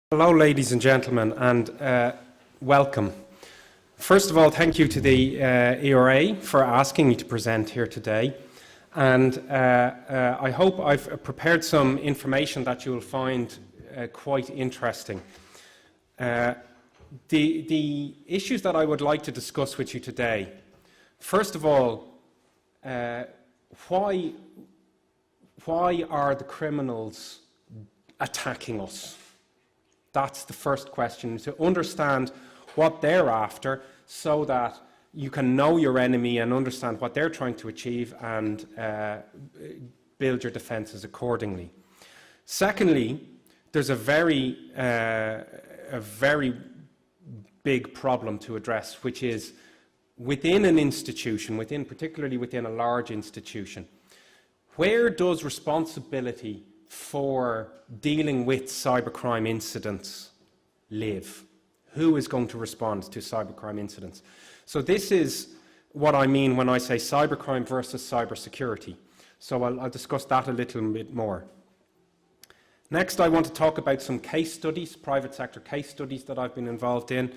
Hello, ladies and gentlemen, and welcome. First of all, thank you to the ERA for asking me to present here today. And I hope I've prepared some information that you will find quite interesting. The issues that I would like to discuss with you today, first of all, why are the criminals attacking us? That's the first question, to understand what they're after so that you can know your enemy and understand what they're trying to achieve and build your defenses accordingly. Secondly, there's a very big problem to address, which is within an institution, particularly within a large institution, where does responsibility for dealing with cybercrime incidents live? Who is going to respond to cybercrime incidents? So this is what I mean when I say cybercrime versus cybersecurity. So I'll discuss that a little bit more. Next, I want to talk about some case studies, private sector case studies that I've been involved in,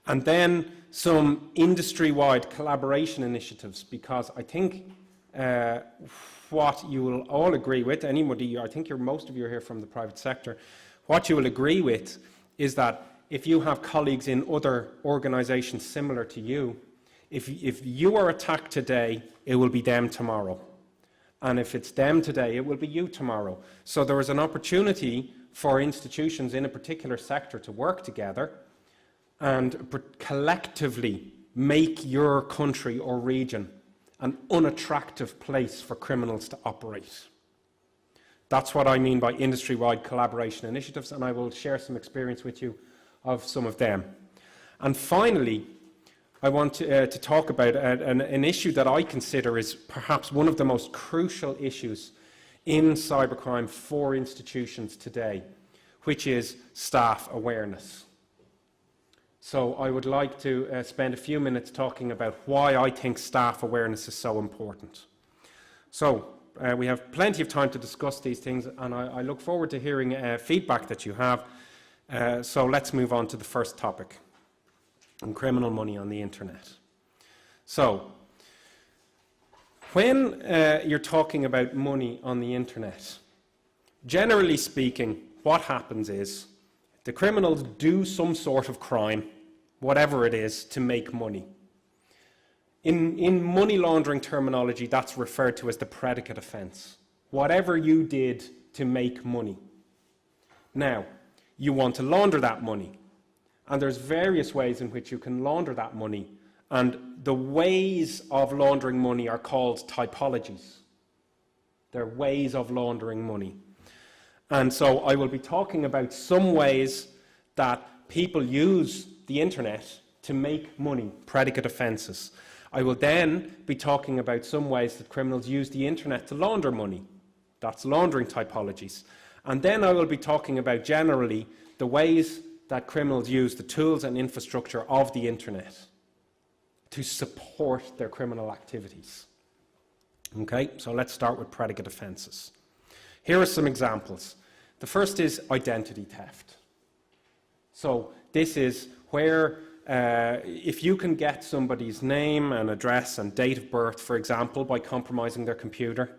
and then some industry-wide collaboration initiatives, because I think what you will all agree with, anybody, I think most of you are here from the private sector, what you will agree with is that if you have colleagues in other organizations similar to you, if you are attacked today, it will be them tomorrow. And if it's them today, it will be you tomorrow. So there is an opportunity for institutions in a particular sector to work together and collectively make your country or region an unattractive place for criminals to operate. That's what I mean by industry-wide collaboration initiatives, and I will share some experience with you of some of them. And finally, I want to talk about an issue that I consider is perhaps one of the most crucial issues in cybercrime for institutions today, which is staff awareness. So I would like to spend a few minutes talking about why I think staff awareness is so important. So we have plenty of time to discuss these things, and I look forward to hearing feedback that you have. So let's move on to the first topic, on criminal money on the internet. So when you're talking about money on the internet, generally speaking, what happens is the criminals do some sort of crime, whatever it is, to make money. In money laundering terminology, that's referred to as the predicate offense. Whatever you did to make money. Now, you want to launder that money. And there's various ways in which you can launder that money. And the ways of laundering money are called typologies. They're ways of laundering money. And so I will be talking about some ways that people use the internet to make money, predicate offenses. I will then be talking about some ways that criminals use the internet to launder money. That's laundering typologies. And then I will be talking about generally the ways that criminals use the tools and infrastructure of the internet to support their criminal activities. Okay, so let's start with predicate offenses. Here are some examples. The first is identity theft. So this is where if you can get somebody's name and address and date of birth, for example, by compromising their computer,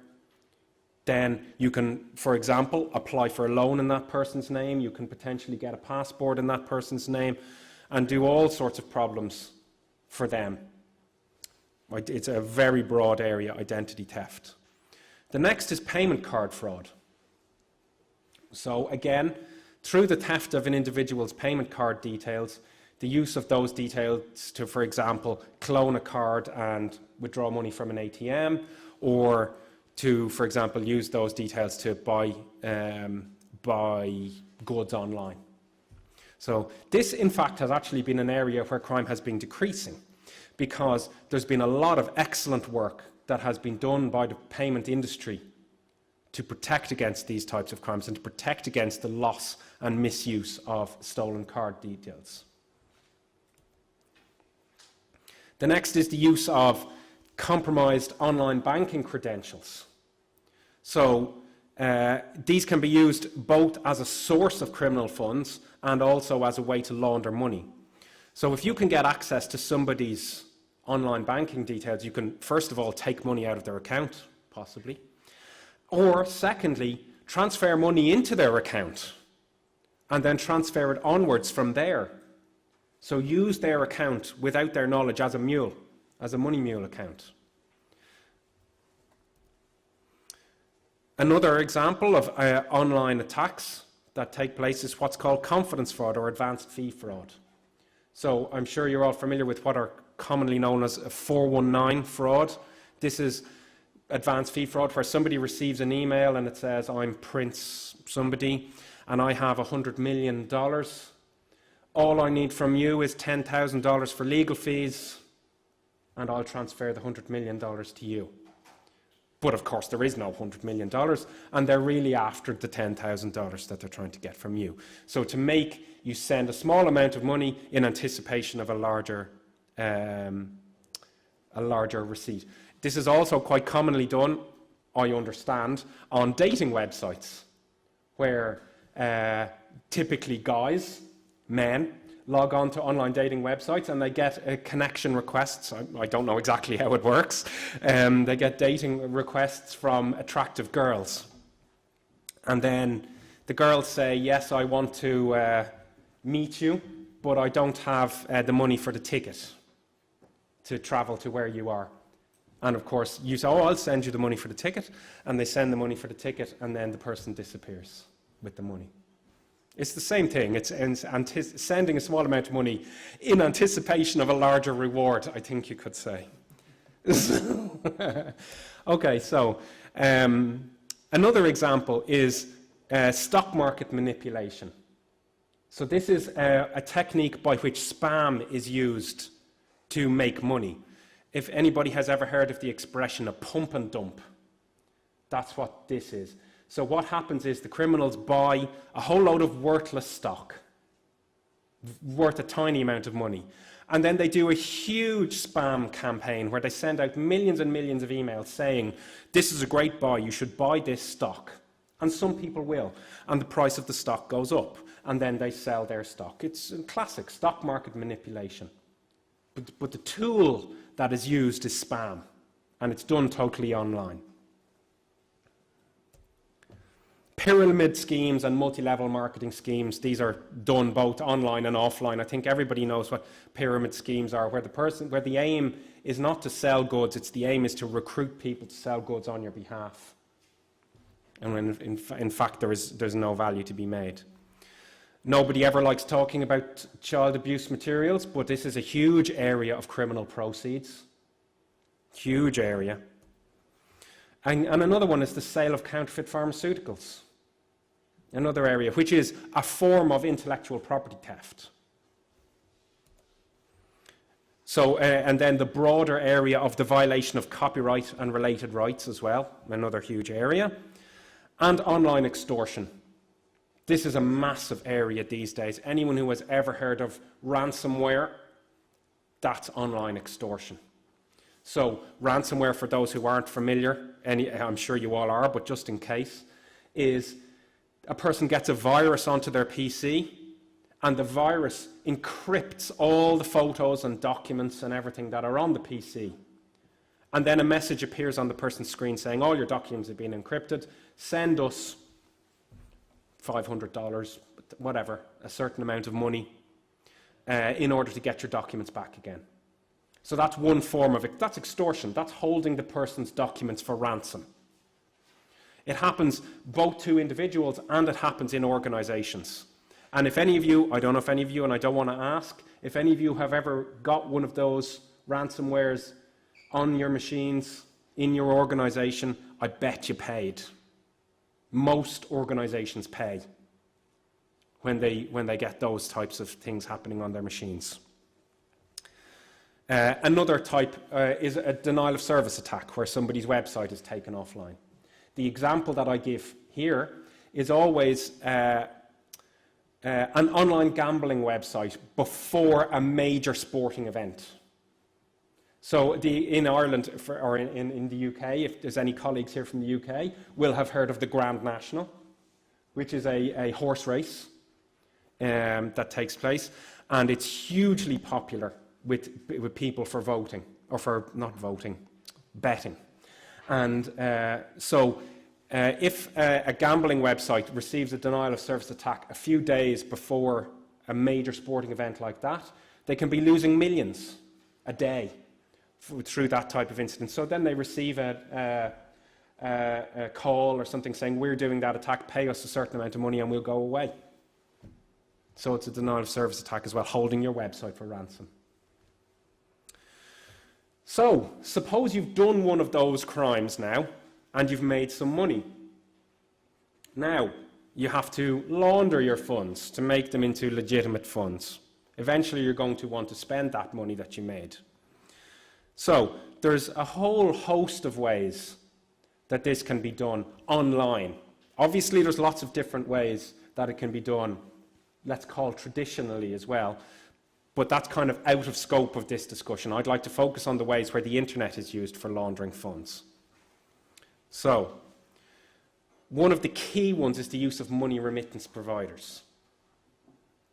then you can, for example, apply for a loan in that person's name. You can potentially get a passport in that person's name and do all sorts of problems for them. It's a very broad area, identity theft. The next is payment card fraud. So again, through the theft of an individual's payment card details, the use of those details to, for example, clone a card and withdraw money from an ATM, or to, for example, use those details to buy goods online. So this, in fact, has actually been an area where crime has been decreasing, because there's been a lot of excellent work that has been done by the payment industry to protect against these types of crimes and to protect against the loss and misuse of stolen card details. The next is the use of compromised online banking credentials. So these can be used both as a source of criminal funds and also as a way to launder money. So if you can get access to somebody's online banking details, you can first of all take money out of their account, possibly, or secondly, transfer money into their account and then transfer it onwards from there. So use their account without their knowledge as a mule, as a money mule account. Another example of online attacks that take place is what's called confidence fraud or advanced fee fraud. So I'm sure you're all familiar with what are commonly known as a 419 fraud. This is advanced fee fraud where somebody receives an email and it says, I'm Prince somebody and I have $100 million. All I need from you is $10,000 for legal fees and I'll transfer the $100 million to you. But of course there is no $100 million and they're really after the $10,000 that they're trying to get from you. So to make you send a small amount of money in anticipation of a larger receipt. This is also quite commonly done, I understand, on dating websites where typically guys, men, log on to online dating websites and they get connection requests. I don't know exactly how it works. They get dating requests from attractive girls. And then the girls say, yes, I want to meet you, but I don't have the money for the ticket to travel to where you are. And of course, you say, oh, I'll send you the money for the ticket. And they send the money for the ticket and then the person disappears with the money. It's the same thing. It's sending a small amount of money in anticipation of a larger reward, I think you could say. Okay, so another example is stock market manipulation. So this is a technique by which spam is used to make money. If anybody has ever heard of the expression a pump and dump, that's what this is. So what happens is the criminals buy a whole load of worthless stock, worth a tiny amount of money, and then they do a huge spam campaign where they send out millions and millions of emails saying, this is a great buy, you should buy this stock. And some people will, and the price of the stock goes up, and then they sell their stock. It's a classic stock market manipulation. But the tool that is used is spam, and it's done totally online. Pyramid schemes and multi-level marketing schemes, these are done both online and offline. I think everybody knows what pyramid schemes are, where the aim is not to sell goods, the aim is to recruit people to sell goods on your behalf. And when in fact there's no value to be made. Nobody ever likes talking about child abuse materials, but this is a huge area of criminal proceeds. Huge area. And another one is the sale of counterfeit pharmaceuticals. Another area, which is a form of intellectual property theft. So, and then the broader area of the violation of copyright and related rights as well, another huge area. And online extortion. This is a massive area these days. Anyone who has ever heard of ransomware, that's online extortion. So ransomware, for those who aren't familiar, I'm sure you all are, but just in case, is a person gets a virus onto their PC and the virus encrypts all the photos and documents and everything that are on the PC. And then a message appears on the person's screen saying, all your documents have been encrypted, send us $500, whatever, a certain amount of money in order to get your documents back again. So that's one form of it. That's extortion. That's holding the person's documents for ransom. It happens both to individuals and it happens in organizations. And if any of you, I don't know if any of you, and I don't want to ask, if any of you have ever got one of those ransomwares on your machines, in your organization, I bet you paid. Most organizations pay when they get those types of things happening on their machines. Another type is a denial of service attack, where somebody's website is taken offline. The example that I give here is always an online gambling website before a major sporting event. So in Ireland, or in the UK, if there's any colleagues here from the UK, will have heard of the Grand National, which is a horse race. that takes place, and it's hugely popular with people for voting, or for not voting, betting. And if a gambling website receives a denial of service attack a few days before a major sporting event like that, they can be losing millions a day through that type of incident. So then they receive a call or something saying, we're doing that attack, pay us a certain amount of money and we'll go away. So it's a denial of service attack as well, holding your website for ransom. So suppose you've done one of those crimes now and you've made some money. Now you have to launder your funds to make them into legitimate funds. Eventually you're going to want to spend that money that you made. So there's a whole host of ways that this can be done online. Obviously there's lots of different ways that it can be done, let's call traditionally as well, but that's kind of out of scope of this discussion. I'd like to focus on the ways where the internet is used for laundering funds. So, one of the key ones is the use of money remittance providers.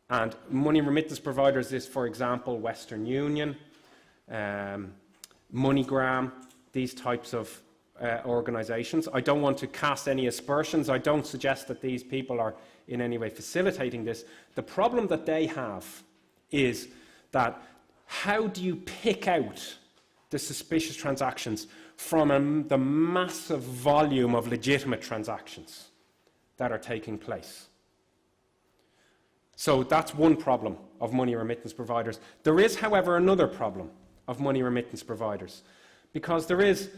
And money remittance providers is, for example, Western Union, MoneyGram, these types of organisations. I don't want to cast any aspersions. I don't suggest that these people are in any way facilitating this. The problem that they have is that how do you pick out the suspicious transactions from the massive volume of legitimate transactions that are taking place? So that's one problem of money remittance providers. There is, however, another problem of money remittance providers, because there is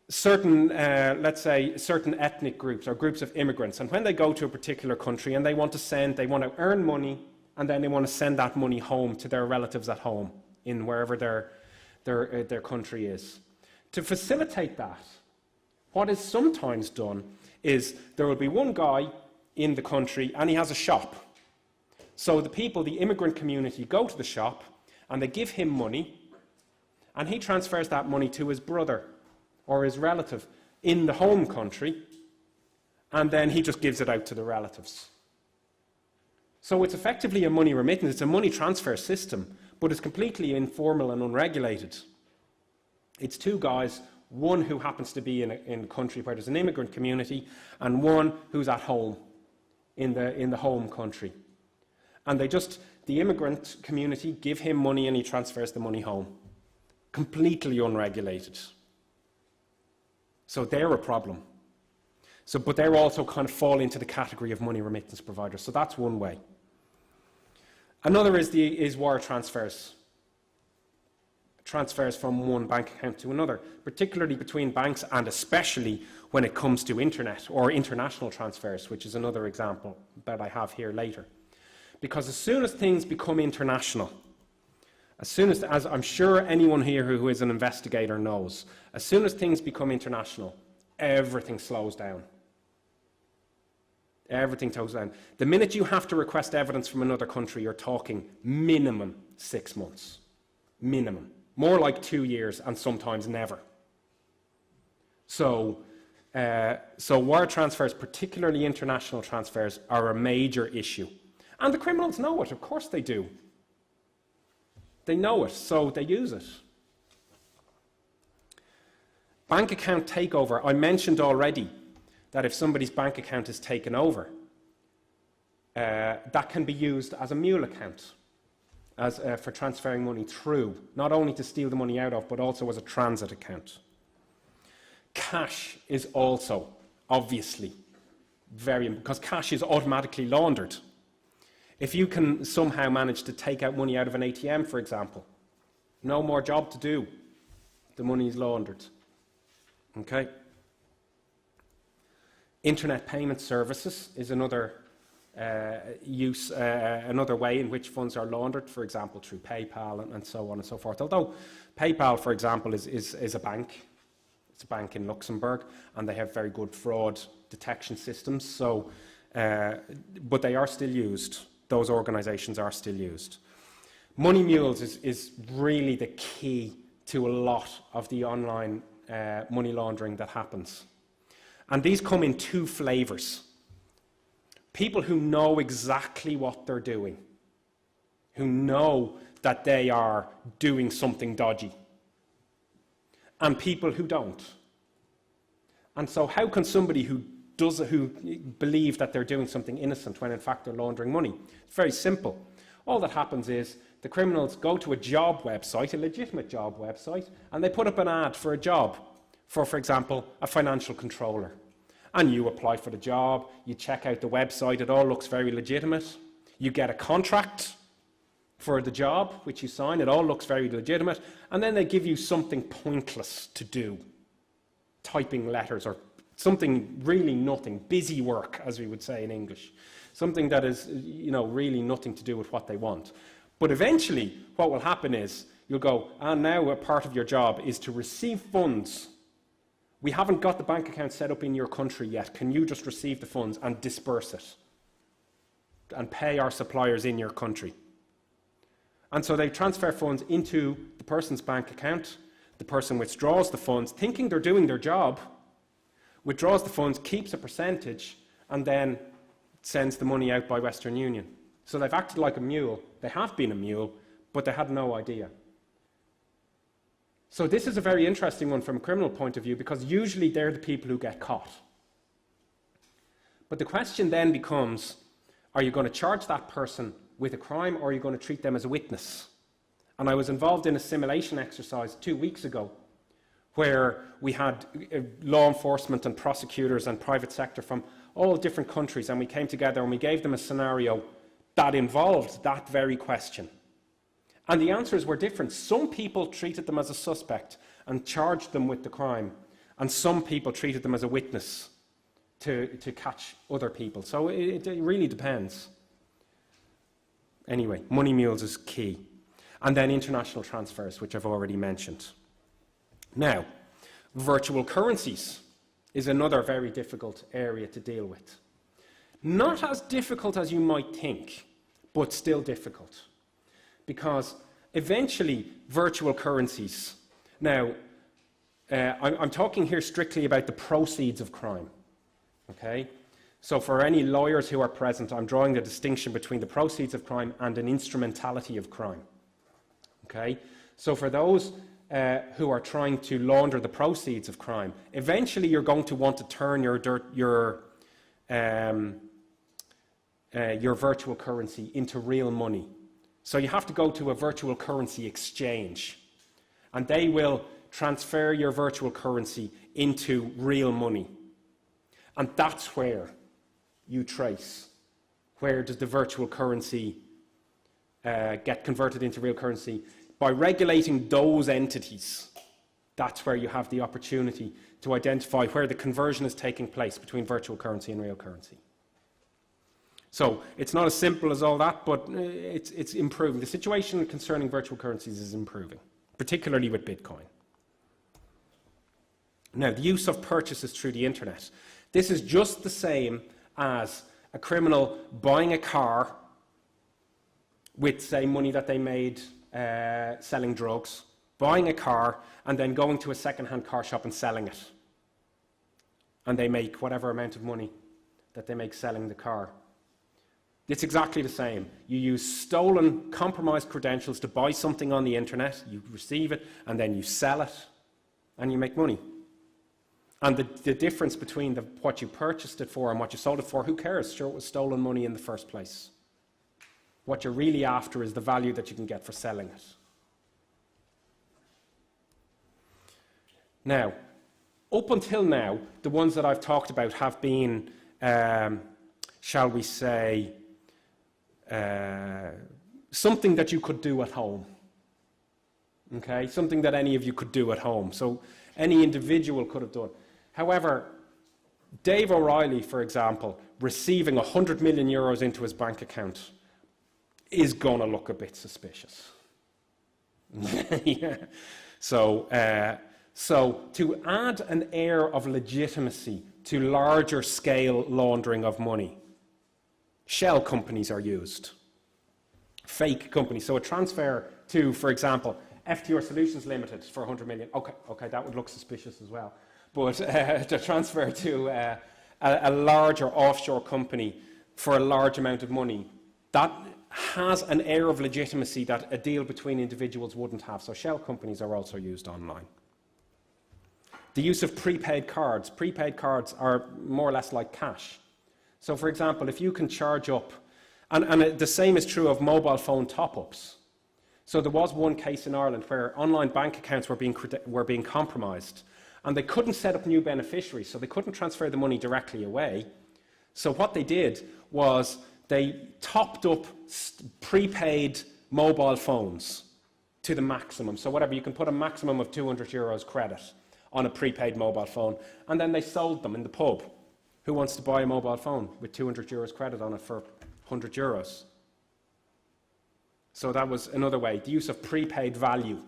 certain, let's say, certain ethnic groups or groups of immigrants, and when they go to a particular country and they want to earn money, and then they want to send that money home to their relatives at home in wherever their country is. To facilitate that, what is sometimes done is there will be one guy in the country and he has a shop. So the people, the immigrant community, go to the shop and they give him money, and he transfers that money to his brother or his relative in the home country, and then he just gives it out to the relatives. So it's effectively a money remittance, it's a money transfer system, but it's completely informal and unregulated. It's two guys, one who happens to be in a country where there's an immigrant community, and one who's at home in the home country. And the immigrant community give him money and he transfers the money home. Completely unregulated. So they're a problem. But they also kind of fall into the category of money remittance providers. So that's one way. Another is wire transfers. Transfers from one bank account to another, particularly between banks, and especially when it comes to internet or international transfers, which is another example that I have here later. Because as soon as things become international, as I'm sure anyone here who is an investigator knows, as soon as things become international, everything slows down. Everything slows down. The minute you have to request evidence from another country, you're talking minimum 6 months. Minimum. More like 2 years, and sometimes never. So wire transfers, particularly international transfers, are a major issue. And the criminals know it, of course they do. They know it, so they use it. Bank account takeover. I mentioned already that if somebody's bank account is taken over, that can be used as a mule account, for transferring money through, not only to steal the money out of, but also as a transit account. Cash is also, obviously, because cash is automatically laundered. If you can somehow manage to take out money out of an ATM, for example, no more job to do. The money is laundered. Okay? Internet payment services is another another way in which funds are laundered, for example, through PayPal and so on and so forth. Although PayPal, for example, is a bank. It's a bank in Luxembourg, and they have very good fraud detection systems. So, but they are still used. Those organisations are still used. Money mules is really the key to a lot of the online money laundering that happens. And these come in two flavours. People who know exactly what they're doing, who know that they are doing something dodgy, and people who don't. And so how can somebody who believe that they're doing something innocent when in fact they're laundering money? It's very simple. All that happens is the criminals go to a job website, a legitimate job website, and they put up an ad for a job, for example, a financial controller. And you apply for the job, you check out the website, it all looks very legitimate. You get a contract for the job, which you sign, it all looks very legitimate, and then they give you something pointless to do, typing letters or something really nothing, busy work, as we would say in English, something that is, really nothing to do with what they want. But eventually, what will happen is you'll go, and now a part of your job is to receive funds. We haven't got the bank account set up in your country yet. Can you just receive the funds and disperse it and pay our suppliers in your country? And so they transfer funds into the person's bank account. The person withdraws the funds, thinking they're doing their job, withdraws the funds, keeps a percentage, and then sends the money out by Western Union. So they've acted like a mule. They have been a mule, but they had no idea. So this is a very interesting one from a criminal point of view, because usually they're the people who get caught. But the question then becomes, are you going to charge that person with a crime, or are you going to treat them as a witness? And I was involved in a simulation exercise 2 weeks ago, where we had law enforcement and prosecutors and private sector from all different countries, and we came together and we gave them a scenario that involved that very question. And the answers were different. Some people treated them as a suspect and charged them with the crime, and some people treated them as a witness to catch other people. So it really depends. Anyway, money mules is key. And then international transfers, which I've already mentioned. Now, virtual currencies is another very difficult area to deal with. Not as difficult as you might think, but still difficult. Because eventually, virtual currencies... Now, I'm talking here strictly about the proceeds of crime. Okay? So for any lawyers who are present, I'm drawing the distinction between the proceeds of crime and an instrumentality of crime. Okay? So for those who are trying to launder the proceeds of crime, eventually you're going to want to turn your virtual currency into real money. So you have to go to a virtual currency exchange, and they will transfer your virtual currency into real money. And that's where you trace, where does the virtual currency get converted into real currency? By regulating those entities, that's where you have the opportunity to identify where the conversion is taking place between virtual currency and real currency. So it's not as simple as all that, but it's improving. The situation concerning virtual currencies is improving, particularly with Bitcoin. Now, the use of purchases through the internet. This is just the same as a criminal buying a car with, say, money that they made selling drugs, buying a car, and then going to a second-hand car shop and selling it. And they make whatever amount of money that they make selling the car. It's exactly the same. You use stolen, compromised credentials to buy something on the internet, you receive it, and then you sell it, and you make money. And the difference between what you purchased it for and what you sold it for, who cares? Sure, it was stolen money in the first place. What you're really after is the value that you can get for selling it. Now, up until now, the ones that I've talked about have been, shall we say, something that you could do at home. Okay? Something that any of you could do at home. So any individual could have done. However, Dave O'Reilly, for example, receiving 100 million euros into his bank account is going to look a bit suspicious. Yeah. So to add an air of legitimacy to larger scale laundering of money, shell companies are used. Fake companies. So a transfer to, for example, FTR Solutions Limited for 100 million. Okay, that would look suspicious as well. But to transfer to a larger offshore company for a large amount of money, that has an air of legitimacy that a deal between individuals wouldn't have. So shell companies are also used online. The use of prepaid cards. Prepaid cards are more or less like cash. So for example, if you can charge up, and the same is true of mobile phone top-ups. So there was one case in Ireland where online bank accounts were being compromised, and they couldn't set up new beneficiaries, so they couldn't transfer the money directly away. So what they did was they topped up prepaid mobile phones to the maximum. So whatever, you can put a maximum of €200 credit on a prepaid mobile phone, and then they sold them in the pub. Who wants to buy a mobile phone with €200 credit on it for €100? So that was another way, the use of prepaid value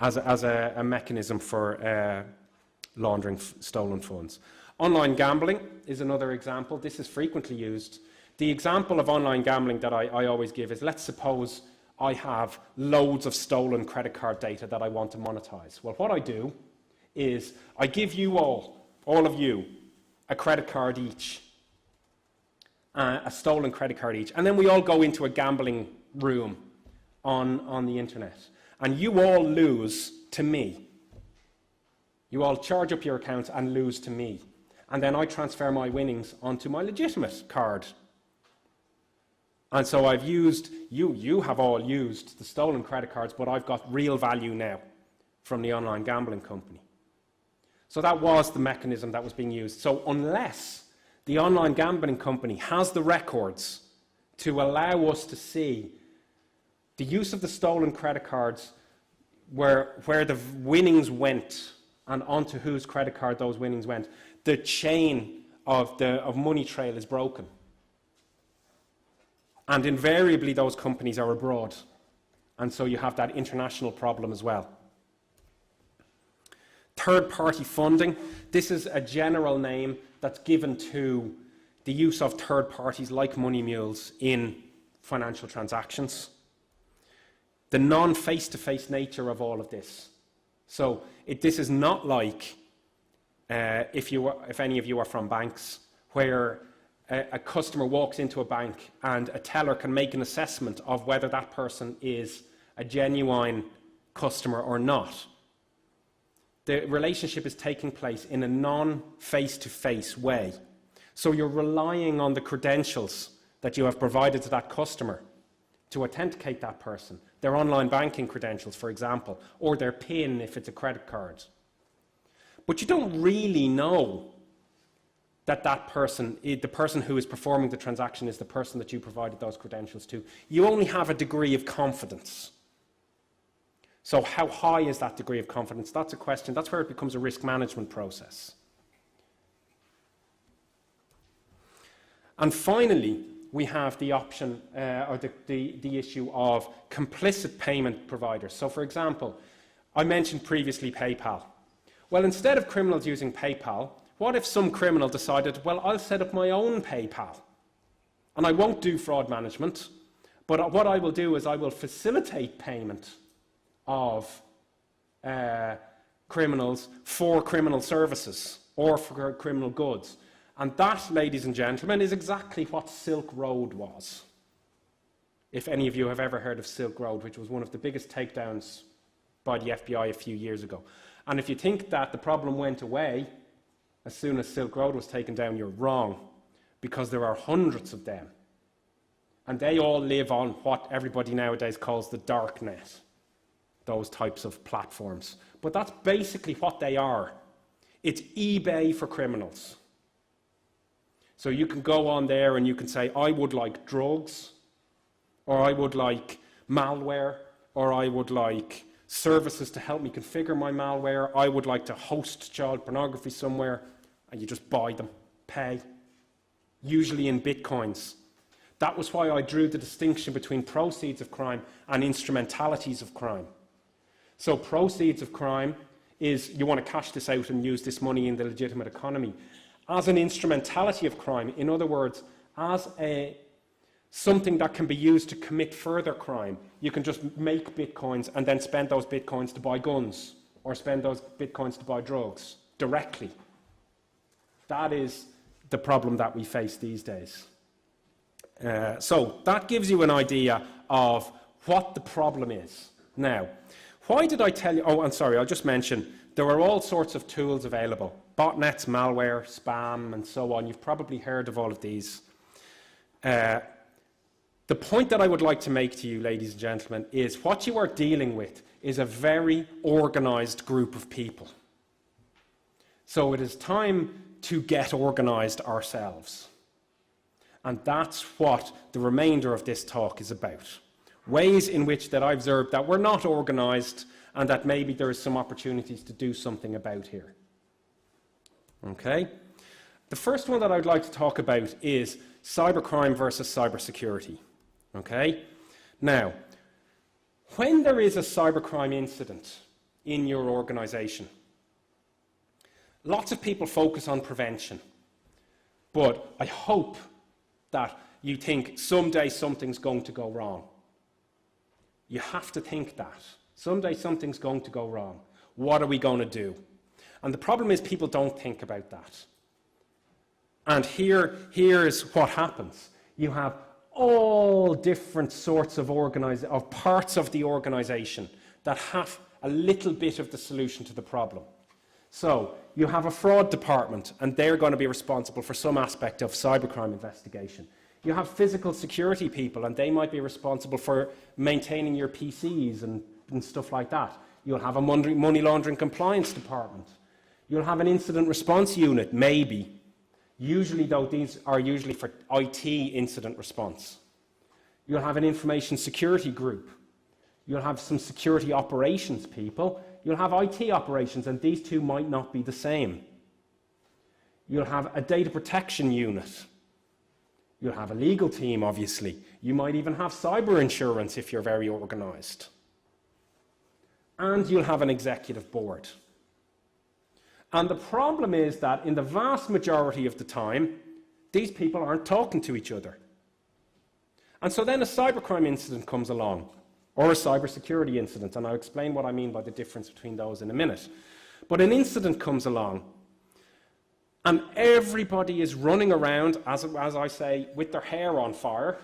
as a mechanism for laundering stolen funds. Online gambling is another example. This is frequently used. The example of online gambling that I always give is, let's suppose I have loads of stolen credit card data that I want to monetize. Well, what I do is I give you all of you, a credit card each, a stolen credit card each, and then we all go into a gambling room on the internet, and you all lose to me. You all charge up your accounts and lose to me, and then I transfer my winnings onto my legitimate card. And so I've used, you have all used the stolen credit cards, but I've got real value now from the online gambling company. So that was the mechanism that was being used. So unless the online gambling company has the records to allow us to see the use of the stolen credit cards, where the winnings went and onto whose credit card those winnings went, the chain of money trail is broken. And invariably those companies are abroad. And so you have that international problem as well. Third-party funding. This is a general name that's given to the use of third parties like money mules in financial transactions. The non-face-to-face nature of all of this. So this is not like, if any of you are from banks, where a customer walks into a bank and a teller can make an assessment of whether that person is a genuine customer or not. The relationship is taking place in a non-face-to-face way. So you're relying on the credentials that you have provided to that customer to authenticate that person, their online banking credentials, for example, or their PIN if it's a credit card. But you don't really know that person, the person who is performing the transaction, is the person that you provided those credentials to. You only have a degree of confidence. So how high is that degree of confidence? That's a question. That's where it becomes a risk management process. And finally, we have the option, or the issue of complicit payment providers. So for example, I mentioned previously PayPal. Well, instead of criminals using PayPal, what if some criminal decided, well, I'll set up my own PayPal, and I won't do fraud management, but what I will do is I will facilitate payment of criminals for criminal services or for criminal goods. And that, ladies and gentlemen, is exactly what Silk Road was. If any of you have ever heard of Silk Road, which was one of the biggest takedowns by the FBI a few years ago. And if you think that the problem went away as soon as Silk Road was taken down, you're wrong, because there are hundreds of them. And they all live on what everybody nowadays calls the dark net, those types of platforms. But that's basically what they are. It's eBay for criminals. So you can go on there and you can say, I would like drugs, or I would like malware, or I would like services to help me configure my malware, I would like to host child pornography somewhere, and you just buy them, pay, usually in bitcoins. That was why I drew the distinction between proceeds of crime and instrumentalities of crime. So proceeds of crime is you want to cash this out and use this money in the legitimate economy. As an instrumentality of crime, in other words, as something that can be used to commit further crime, you can just make bitcoins and then spend those bitcoins to buy guns or spend those bitcoins to buy drugs directly. That is the problem that we face these days. So that gives you an idea of what the problem is. Now, why did I tell you? Oh, I'm sorry, I'll just mention there are all sorts of tools available. Botnets, malware, spam, and so on. You've probably heard of all of these. The point that I would like to make to you, ladies and gentlemen, is what you are dealing with is a very organized group of people. So it is time to get organized ourselves. And that's what the remainder of this talk is about. Ways in which that I've observed that we're not organized and that maybe there is some opportunities to do something about here. Okay? The first one that I'd like to talk about is cybercrime versus cybersecurity. Okay? Now, when there is a cybercrime incident in your organization, lots of people focus on prevention. But I hope that you think someday something's going to go wrong. You have to think that. Someday something's going to go wrong. What are we going to do? And the problem is people don't think about that. And here's what happens. You have all different sorts of parts of the organization that have a little bit of the solution to the problem. So you have a fraud department, and they're going to be responsible for some aspect of cybercrime investigation. You have physical security people, and they might be responsible for maintaining your PCs and stuff like that. You'll have a money laundering compliance department. You'll have an incident response unit, maybe. Usually, though, these are usually for IT incident response. You'll have an information security group. You'll have some security operations people. You'll have IT operations, and these two might not be the same. You'll have a data protection unit. You'll have a legal team, obviously. You might even have cyber insurance if you're very organized. And you'll have an executive board. And the problem is that in the vast majority of the time, these people aren't talking to each other. And so then a cybercrime incident comes along, or a cybersecurity incident, and I'll explain what I mean by the difference between those in a minute. But an incident comes along, and everybody is running around, as I say, with their hair on fire,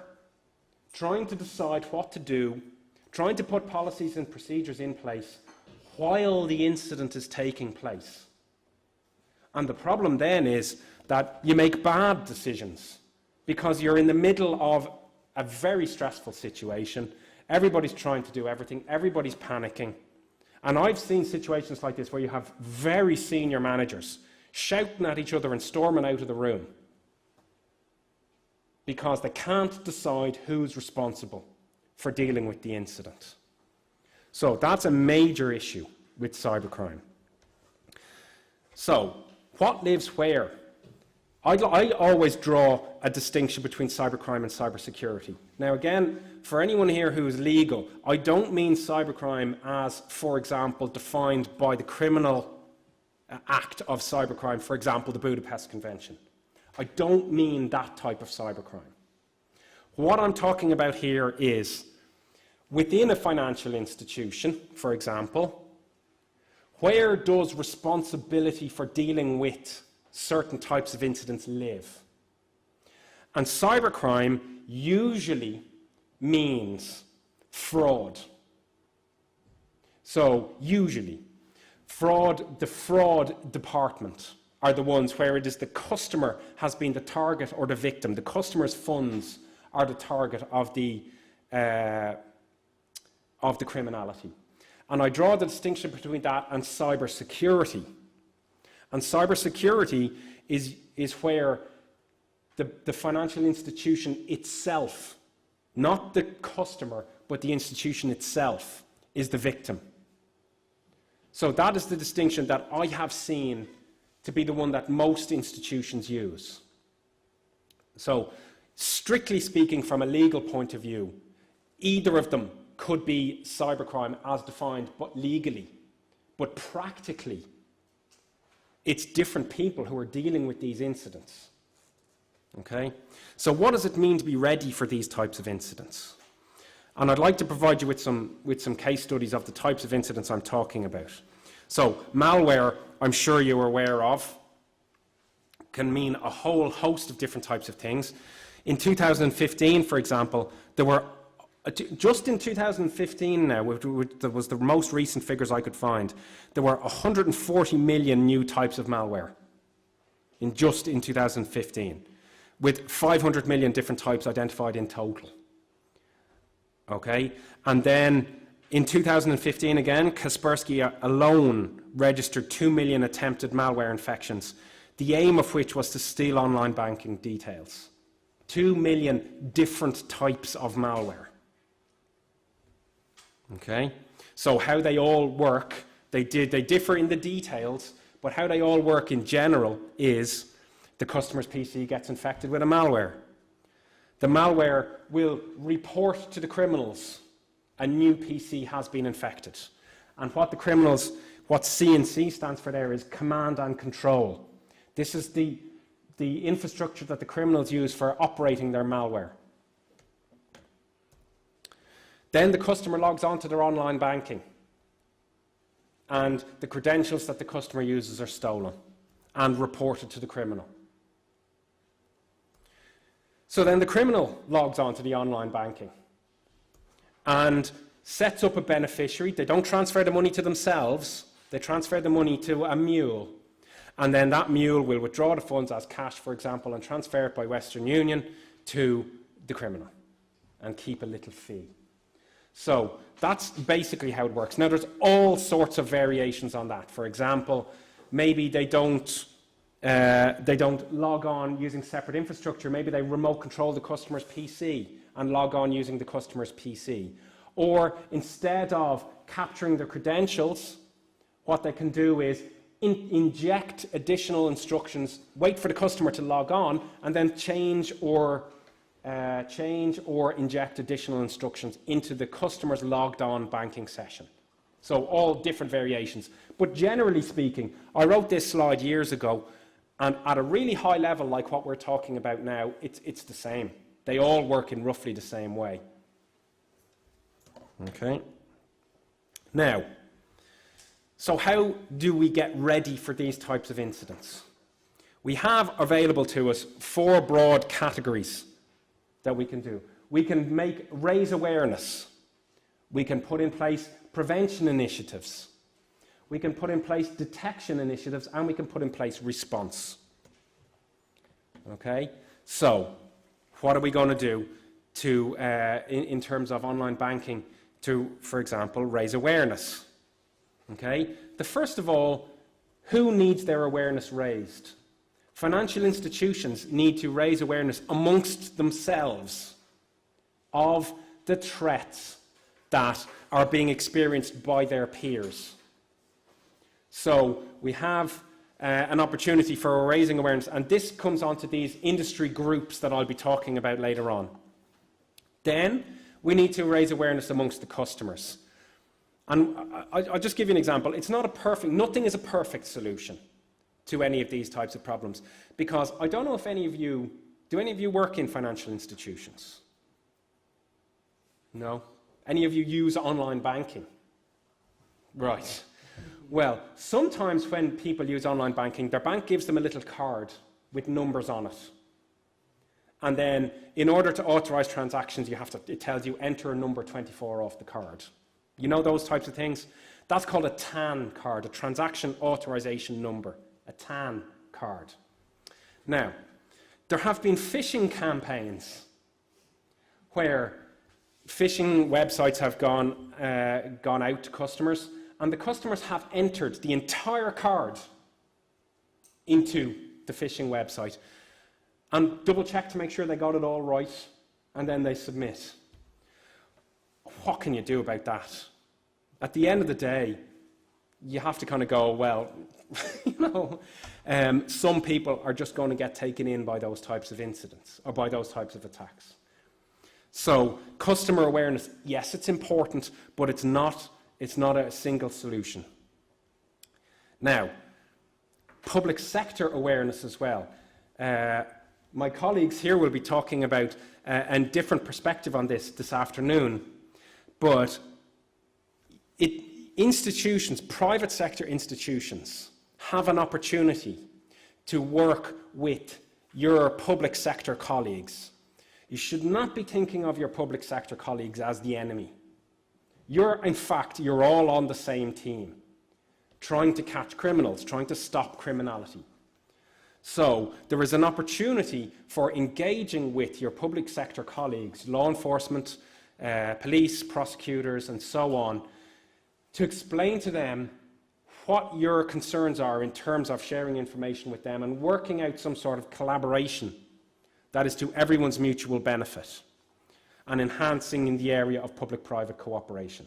trying to decide what to do, trying to put policies and procedures in place while the incident is taking place. And the problem then is that you make bad decisions because you're in the middle of a very stressful situation. Everybody's trying to do everything. Everybody's panicking. And I've seen situations like this where you have very senior managers shouting at each other and storming out of the room because they can't decide who's responsible for dealing with the incident. So that's a major issue with cybercrime. So, what lives where? I always draw a distinction between cybercrime and cybersecurity. Now again, for anyone here who is legal, I don't mean cybercrime as, for example, defined by the criminal act of cybercrime, for example, the Budapest Convention. I don't mean that type of cybercrime. What I'm talking about here is, within a financial institution, for example, where does responsibility for dealing with certain types of incidents live? And cybercrime usually means fraud. So, usually, the fraud department are the ones where it is the customer has been the target or the victim. The customer's funds are the target of the criminality. And I draw the distinction between that and cybersecurity. And cybersecurity is where the financial institution itself, not the customer, but the institution itself, is the victim. So that is the distinction that I have seen to be the one that most institutions use. So, strictly speaking, from a legal point of view, either of them could be cybercrime as defined, but legally. But practically, it's different people who are dealing with these incidents. Okay? So what does it mean to be ready for these types of incidents? And I'd like to provide you with some case studies of the types of incidents I'm talking about. So malware, I'm sure you're aware of, can mean a whole host of different types of things. In 2015, for example, there were, just in 2015 now, which was the most recent figures I could find, there were 140 million new types of malware just in 2015, with 500 million different types identified in total. Okay, and then in 2015 again, Kaspersky alone registered 2 million attempted malware infections, the aim of which was to steal online banking details. 2 million different types of malware. Okay, so how they all work, they differ in the details, but how they all work in general is the customer's PC gets infected with a malware. The malware will report to the criminals a new PC has been infected. And what CNC stands for there is command and control. This is the infrastructure that the criminals use for operating their malware. Then the customer logs on to their online banking, and the credentials that the customer uses are stolen and reported to the criminal. So then the criminal logs on to the online banking and sets up a beneficiary. They don't transfer the money to themselves, they transfer the money to a mule. And then that mule will withdraw the funds as cash, for example, and transfer it by Western Union to the criminal and keep a little fee. So that's basically how it works. Now, there's all sorts of variations on that. For example, maybe they don't log on using separate infrastructure. Maybe they remote control the customer's PC and log on using the customer's PC. Or instead of capturing their credentials, what they can do is inject additional instructions, wait for the customer to log on, and then change or inject additional instructions into the customer's logged on banking session. So all different variations. But generally speaking, I wrote this slide years ago, and at a really high level, like what we're talking about now, it's the same. They all work in roughly the same way. Okay. Now, so how do we get ready for these types of incidents? We have available to us 4 broad categories that we can do. We can raise awareness. We can put in place prevention initiatives. We can put in place detection initiatives, and we can put in place response. Okay? So, what are we going to do in terms of online banking to, for example, raise awareness? Okay? The first of all, who needs their awareness raised? Financial institutions need to raise awareness amongst themselves of the threats that are being experienced by their peers. So we have an opportunity for raising awareness, and this comes onto these industry groups that I'll be talking about later on. Then we need to raise awareness amongst the customers. And I'll just give you an example. It's not a perfect, nothing is a perfect solution to any of these types of problems, because I don't know if any of you, do any of you work in financial institutions? No? Any of you use online banking? Right. Well, sometimes when people use online banking, their bank gives them a little card with numbers on it. And then in order to authorize transactions, it tells you enter number 24 off the card. You know those types of things? That's called a TAN card, a transaction authorization number, a TAN card. Now, there have been phishing campaigns where phishing websites have gone out to customers, and the customers have entered the entire card into the phishing website and double check to make sure they got it all right, and then they submit. What can you do about that? At the end of the day, you have to kind of go, well, some people are just going to get taken in by those types of incidents or by those types of attacks. So customer awareness, yes, it's important, but it's not a single solution. Now, public sector awareness as well. My colleagues here will be talking about a different perspective on this afternoon, but institutions, private sector institutions, have an opportunity to work with your public sector colleagues You should not be thinking of your public sector colleagues as the enemy. In fact, you're all on the same team, trying to catch criminals, trying to stop criminality. So there is an opportunity for engaging with your public sector colleagues, law enforcement, police, prosecutors, and so on, to explain to them what your concerns are in terms of sharing information with them and working out some sort of collaboration that is to everyone's mutual benefit and enhancing in the area of public-private cooperation.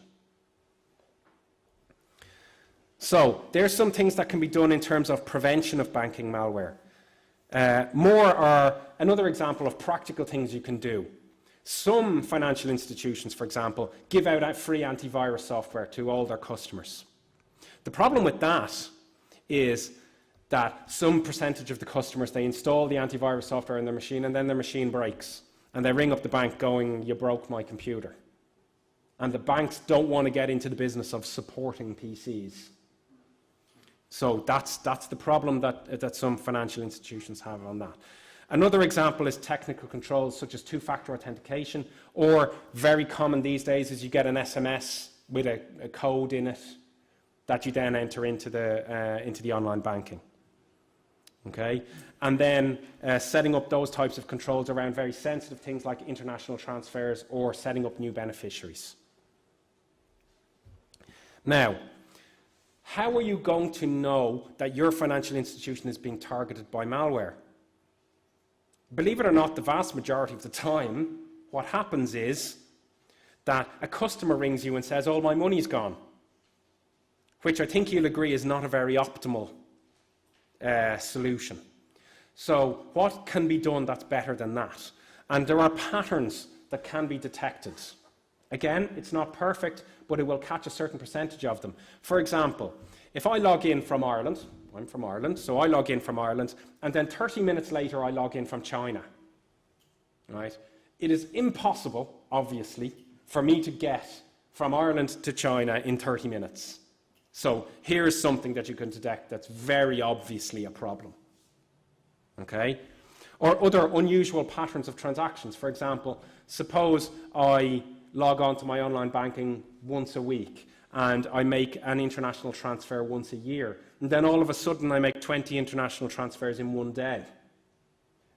So there's some things that can be done in terms of prevention of banking malware. More are another example of practical things you can do. Some financial institutions, for example, give out free antivirus software to all their customers. The problem with that is that some percentage of the customers, they install the antivirus software in their machine and then their machine breaks. And they ring up the bank going, "You broke my computer." And the banks don't want to get into the business of supporting PCs. So that's the problem that some financial institutions have on that. Another example is technical controls such as two-factor authentication, or very common these days is you get an SMS with a code in it that you then enter into the online banking. Okay? And then setting up those types of controls around very sensitive things like international transfers or setting up new beneficiaries. Now, how are you going to know that your financial institution is being targeted by malware? Believe it or not, the vast majority of the time, what happens is that a customer rings you and says, "All my money's gone," which I think you'll agree is not a very optimal solution. So what can be done that's better than that? And there are patterns that can be detected. Again, it's not perfect, but it will catch a certain percentage of them. For example, if I log in from Ireland, I'm from Ireland, so I log in from Ireland, and then 30 minutes later I log in from China. Right? It is impossible, obviously, for me to get from Ireland to China in 30 minutes. So here's something that you can detect that's very obviously a problem. Okay? Or other unusual patterns of transactions. For example, suppose I log on to my online banking once a week and I make an international transfer once a year. And then all of a sudden I make 20 international transfers in one day.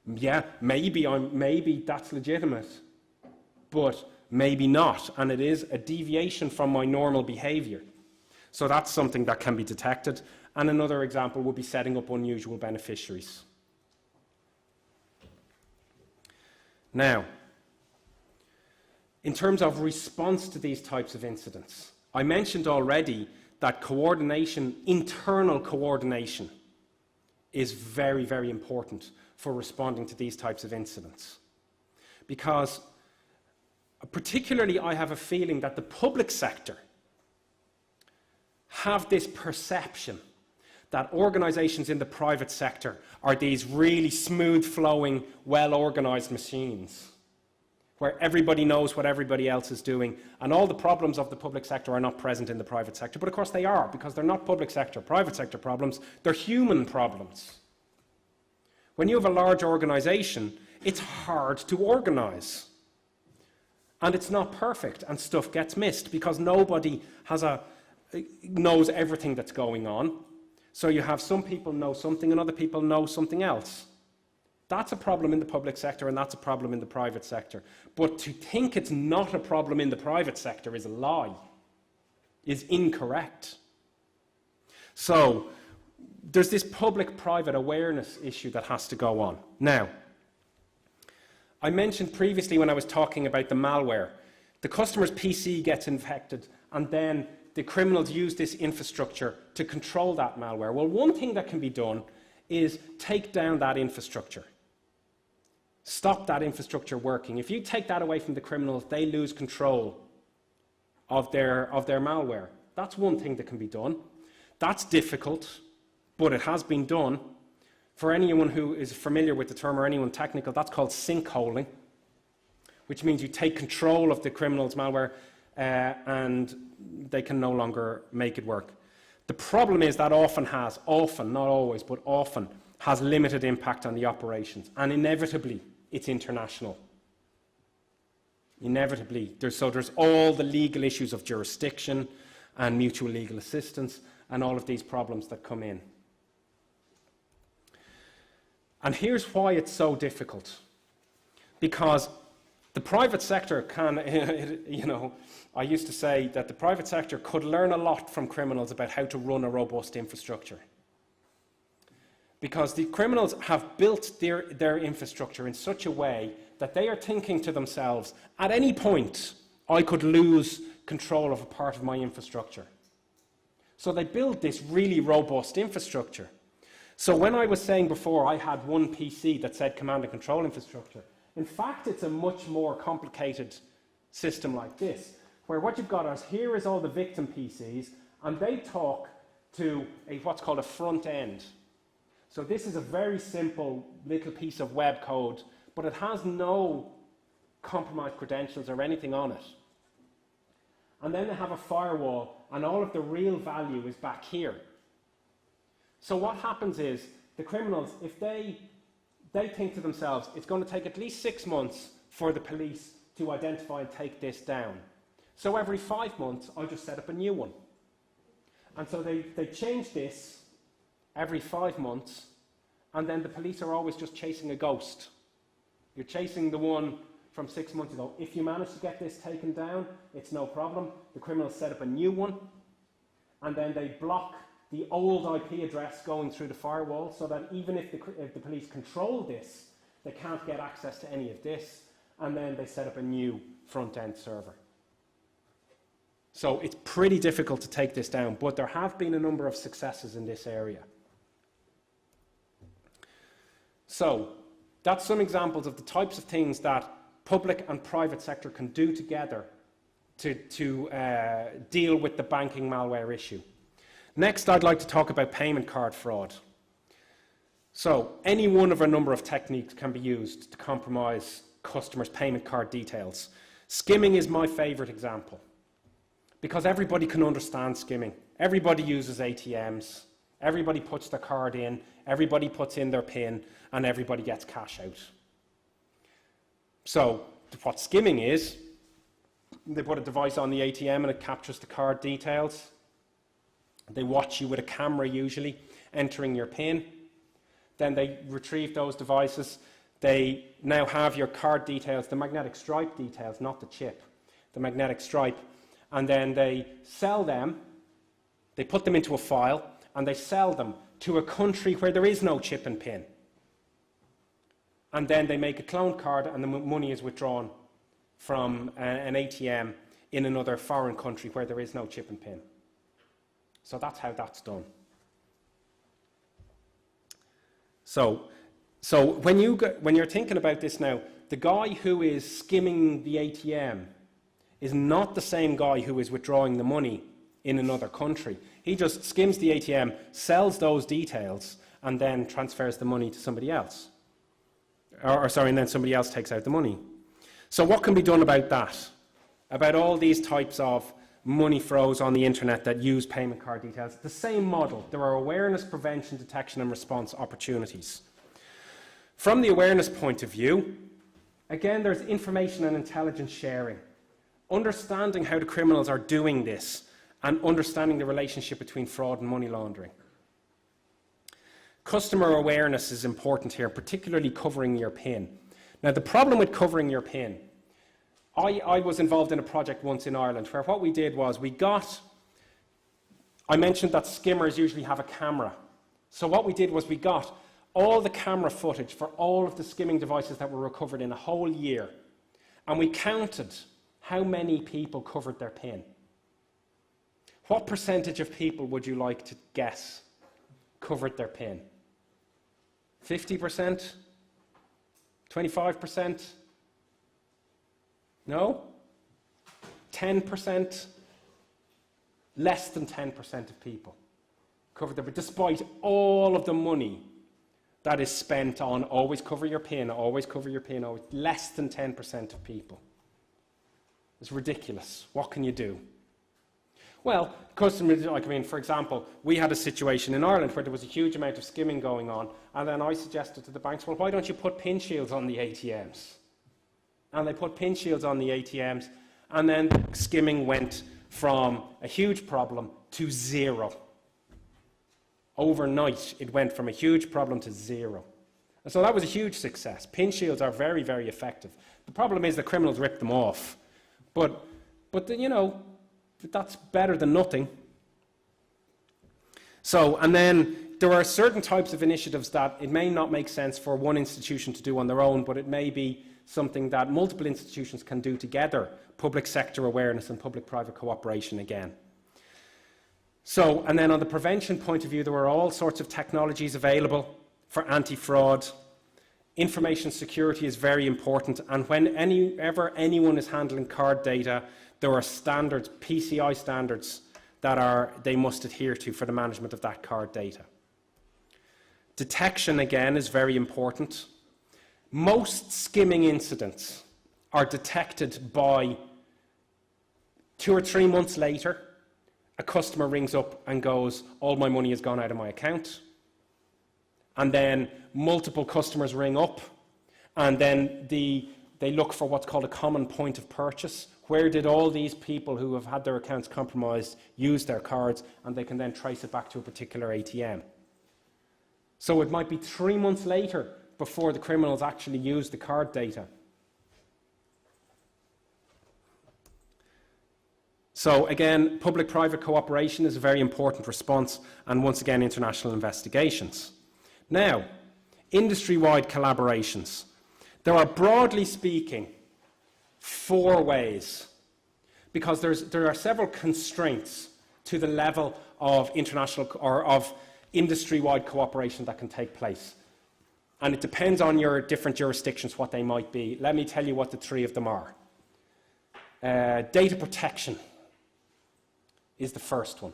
Yeah, maybe that's legitimate, but maybe not. And it is a deviation from my normal behavior. So that's something that can be detected. And another example would be setting up unusual beneficiaries. Now, in terms of response to these types of incidents, I mentioned already that coordination, internal coordination, is very, very important for responding to these types of incidents. Because particularly I have a feeling that the public sector have this perception that organizations in the private sector are these really smooth-flowing, well-organized machines where everybody knows what everybody else is doing, and all the problems of the public sector are not present in the private sector. But of course they are, because they're not public sector, private sector problems, they're human problems. When you have a large organization, it's hard to organize. And it's not perfect, and stuff gets missed, because nobody knows everything that's going on. So you have some people know something and other people know something else. That's a problem in the public sector and that's a problem in the private sector. But to think it's not a problem in the private sector is a lie, is incorrect. So there's this public-private awareness issue that has to go on. Now, I mentioned previously when I was talking about the malware, the customer's PC gets infected and then the criminals use this infrastructure to control that malware. Well, one thing that can be done is take down that infrastructure. Stop that infrastructure working. If you take that away from the criminals, they lose control of their malware. That's one thing that can be done. That's difficult, but it has been done. For anyone who is familiar with the term or anyone technical, that's called sinkholing, which means you take control of the criminal's malware and they can no longer make it work. The problem is that often, not always, but often has limited impact on the operations, and inevitably it's international. Inevitably. There's all the legal issues of jurisdiction and mutual legal assistance and all of these problems that come in. And here's why it's so difficult. Because the private sector can, I used to say that the private sector could learn a lot from criminals about how to run a robust infrastructure. Because the criminals have built their infrastructure in such a way that they are thinking to themselves, at any point, I could lose control of a part of my infrastructure. So they build this really robust infrastructure. So when I was saying before I had one PC that said command and control infrastructure, in fact, it's a much more complicated system like this, where what you've got is here is all the victim PCs, and they talk to what's called a front end. So this is a very simple little piece of web code, but it has no compromised credentials or anything on it. And then they have a firewall, and all of the real value is back here. So what happens is, the criminals, if they think to themselves, it's going to take at least 6 months for the police to identify and take this down. So every 5 months, I'll just set up a new one. And so they change this every 5 months, and then the police are always just chasing a ghost. You're chasing the one from 6 months ago. If you manage to get this taken down, it's no problem. The criminals set up a new one, and then they block the old IP address going through the firewall, so that even if the police control this, they can't get access to any of this, and then they set up a new front-end server. So it's pretty difficult to take this down, but there have been a number of successes in this area. So that's some examples of the types of things that public and private sector can do together to deal with the banking malware issue. Next, I'd like to talk about payment card fraud. So any one of a number of techniques can be used to compromise customers' payment card details. Skimming is my favorite example, because everybody can understand skimming. Everybody uses ATMs. Everybody puts their card in. Everybody puts in their PIN, and everybody gets cash out. So what skimming is, they put a device on the ATM and it captures the card details. They watch you with a camera, usually, entering your PIN. Then they retrieve those devices. They now have your card details, the magnetic stripe details, not the chip, the magnetic stripe. And then they sell them, they put them into a file, and they sell them to a country where there is no chip and PIN. And then they make a clone card, and the money is withdrawn from an ATM in another foreign country where there is no chip and PIN. So that's how that's done. So when you're thinking about this now, the guy who is skimming the ATM is not the same guy who is withdrawing the money in another country. He just skims the ATM, sells those details, and then transfers the money to somebody else. And then somebody else takes out the money. So what can be done about that? About all these types of money flows on the internet that use payment card details? The same model. There are awareness, prevention, detection, and response opportunities. From the awareness point of view, again, there's information and intelligence sharing. Understanding how the criminals are doing this and understanding the relationship between fraud and money laundering. Customer awareness is important here, particularly covering your PIN. Now, the problem with covering your PIN, I was involved in a project once in Ireland where what we did was I mentioned that skimmers usually have a camera. So what we did was we got all the camera footage for all of the skimming devices that were recovered in a whole year, and we counted how many people covered their PIN. What percentage of people would you like to guess covered their PIN? 50%? 25%? No? 10%? Less than 10% of people covered their PIN, despite all of the money that is spent on always cover your PIN, always cover your PIN, always. Less than 10% of people. It's ridiculous. What can you do? Well, customers, for example, we had a situation in Ireland where there was a huge amount of skimming going on, and then I suggested to the banks, well, why don't you put PIN shields on the ATMs? and they put pin shields on the ATMs, and then skimming went from a huge problem to zero. Overnight, it went from a huge problem to zero. And so that was a huge success. Pin shields are very, very effective. The problem is the criminals rip them off. But you know, that's better than nothing. So, and then there are certain types of initiatives that it may not make sense for one institution to do on their own, but it may be something that multiple institutions can do together. Public sector awareness and public-private cooperation again. So, and then on the prevention point of view, there are all sorts of technologies available for anti-fraud. Information security is very important, and whenever anyone is handling card data, there are standards, PCI standards, that they must adhere to for the management of that card data. Detection, again, is very important. Most skimming incidents are detected by 2 or 3 months later. A customer rings up and goes, all my money has gone out of my account. And then multiple customers ring up, and then they look for what's called a common point of purchase. Where did all these people who have had their accounts compromised use their cards? And they can then trace it back to a particular ATM. So it might be 3 months later before the criminals actually use the card data. So again, public-private cooperation is a very important response, and once again, international investigations. Now, industry-wide collaborations. There are, broadly speaking, 4 ways, because there are several constraints to the level of international or of industry-wide cooperation that can take place. And it depends on your different jurisdictions what they might be. Let me tell you what the 3 of them are. Data protection is the first one.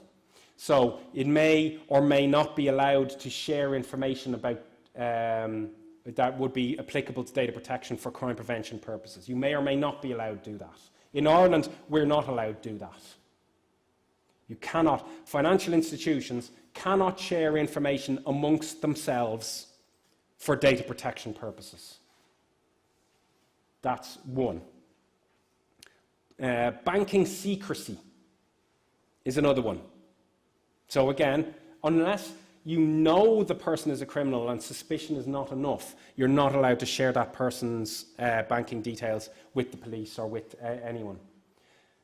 So it may or may not be allowed to share information about that would be applicable to data protection for crime prevention purposes. You may or may not be allowed to do that. In Ireland, we're not allowed to do that. You cannot, financial institutions cannot share information amongst themselves for data protection purposes. That's one. Banking secrecy is another one. So again, unless you know the person is a criminal and suspicion is not enough, you're not allowed to share that person's banking details with the police or with anyone.